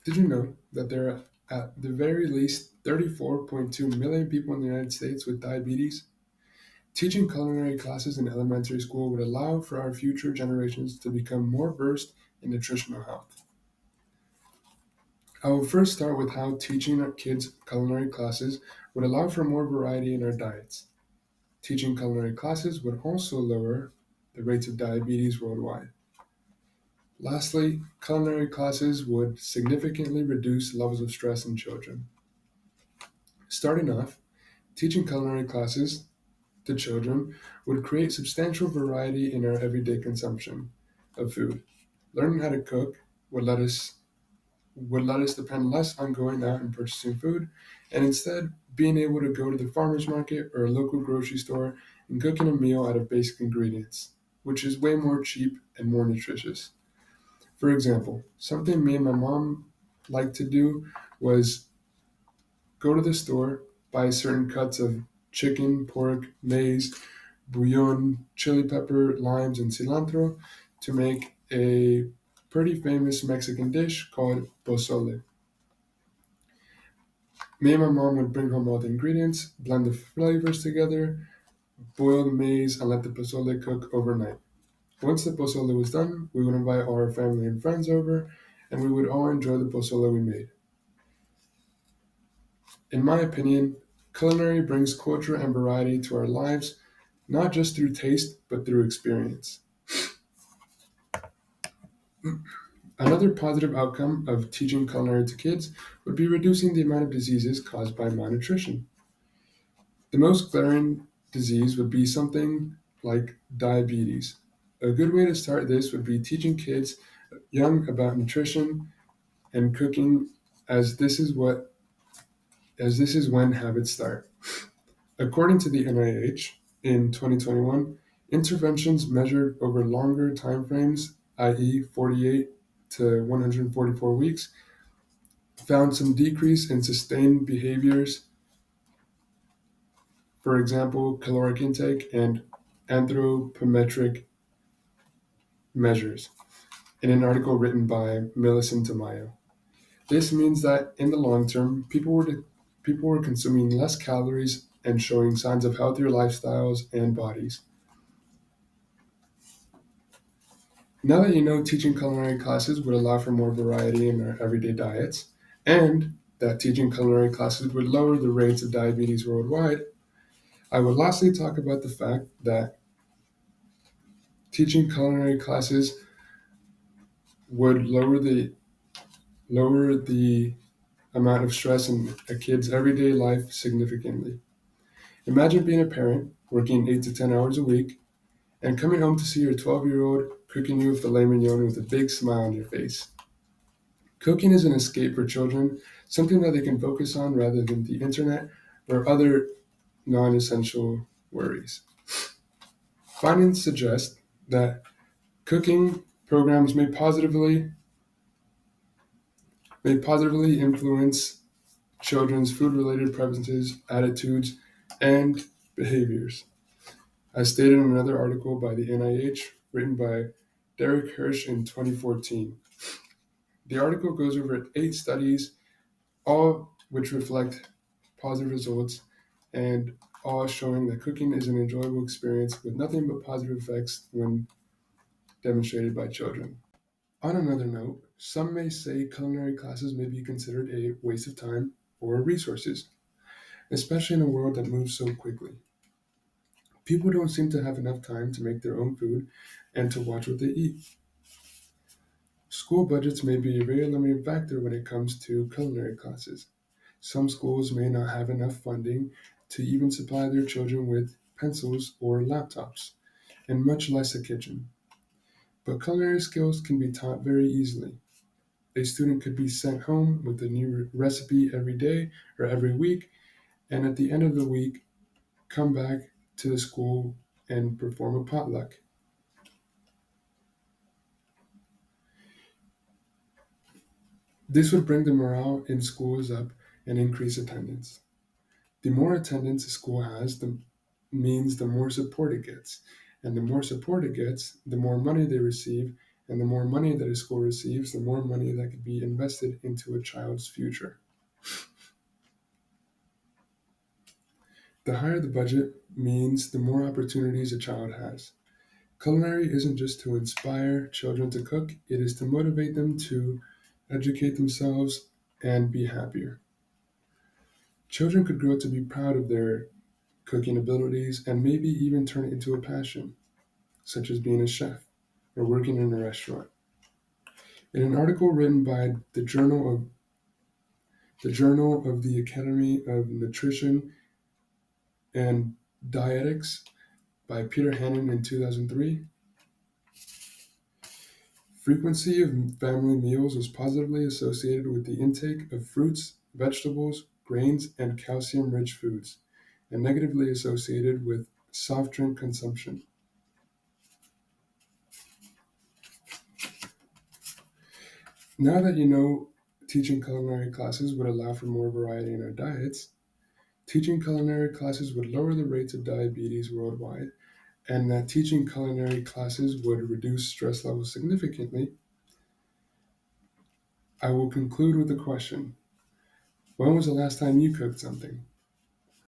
Did you know that there are at the very least 34.2 million people in the United States with diabetes? Teaching culinary classes in elementary school would allow for our future generations to become more versed in nutritional health. I will first start with how teaching our kids culinary classes would allow for more variety in our diets. Teaching culinary classes would also lower the rates of diabetes worldwide. Lastly, culinary classes would significantly reduce levels of stress in children. Starting off, teaching culinary classes to children would create substantial variety in our everyday consumption of food. Learning how to cook would let us depend less on going out and purchasing food, and instead being able to go to the farmer's market or a local grocery store and cooking a meal out of basic ingredients, which is way more cheap and more nutritious. For example, something me and my mom liked to do was go to the store, buy certain cuts of chicken, pork, maize, bouillon, chili pepper, limes, and cilantro to make a pretty famous Mexican dish called pozole. Me and my mom would bring home all the ingredients, blend the flavors together, boil the maize, and let the pozole cook overnight. Once the pozole was done, we would invite all our family and friends over, and we would all enjoy the pozole we made. In my opinion, culinary brings culture and variety to our lives, not just through taste, but through experience. Another positive outcome of teaching culinary to kids would be reducing the amount of diseases caused by malnutrition. The most glaring disease would be something like diabetes. A good way to start this would be teaching kids young about nutrition and cooking as this is what as this is when habits start. According to the NIH, in 2021, interventions measured over longer time frames, i.e., 48 to 144 weeks, found some decrease in sustained behaviors, for example, caloric intake and anthropometric measures, in an article written by Millicent Tamayo. This means that in the long term, people were consuming less calories and showing signs of healthier lifestyles and bodies. Now that you know teaching culinary classes would allow for more variety in our everyday diets, and that teaching culinary classes would lower the rates of diabetes worldwide, I would lastly talk about the fact that teaching culinary classes would lower the amount of stress in a kid's everyday life significantly. Imagine being a parent working 8 to 10 hours a week and coming home to see your 12-year-old cooking you a filet mignon with a big smile on your face. Cooking is an escape for children, something that they can focus on rather than the internet or other non essential worries. Findings suggest that cooking programs may positively influence children's food related preferences, attitudes, and behaviors. As stated in another article by the NIH written by Derek Hirsch in 2014. The article goes over 8 studies, all which reflect positive results and all showing that cooking is an enjoyable experience with nothing but positive effects when demonstrated by children. On another note, some may say culinary classes may be considered a waste of time or resources, especially in a world that moves so quickly. People don't seem to have enough time to make their own food and to watch what they eat. School budgets may be a very limiting factor when it comes to culinary classes. Some schools may not have enough funding to even supply their children with pencils or laptops, and much less a kitchen. But culinary skills can be taught very easily. A student could be sent home with a new recipe every day or every week, and at the end of the week, come back to the school and perform a potluck. This would bring the morale in schools up and increase attendance. The more attendance a school has, the means the more support it gets. And the more support it gets, the more money they receive, And the more money that a school receives, the more money that could be invested into a child's future. The higher the budget means the more opportunities a child has. Culinary isn't just to inspire children to cook, it is to motivate them to educate themselves and be happier. Children could grow to be proud of their cooking abilities and maybe even turn it into a passion, such as being a chef or working in a restaurant. In an article written by the Journal of the Academy of Nutrition and Dietetics by Peter Hannon in 2003, frequency of family meals was positively associated with the intake of fruits, vegetables, grains, and calcium-rich foods, and negatively associated with soft drink consumption. Now that you know teaching culinary classes would allow for more variety in our diets, teaching culinary classes would lower the rates of diabetes worldwide, and that teaching culinary classes would reduce stress levels significantly, I will conclude with a question. When was the last time you cooked something?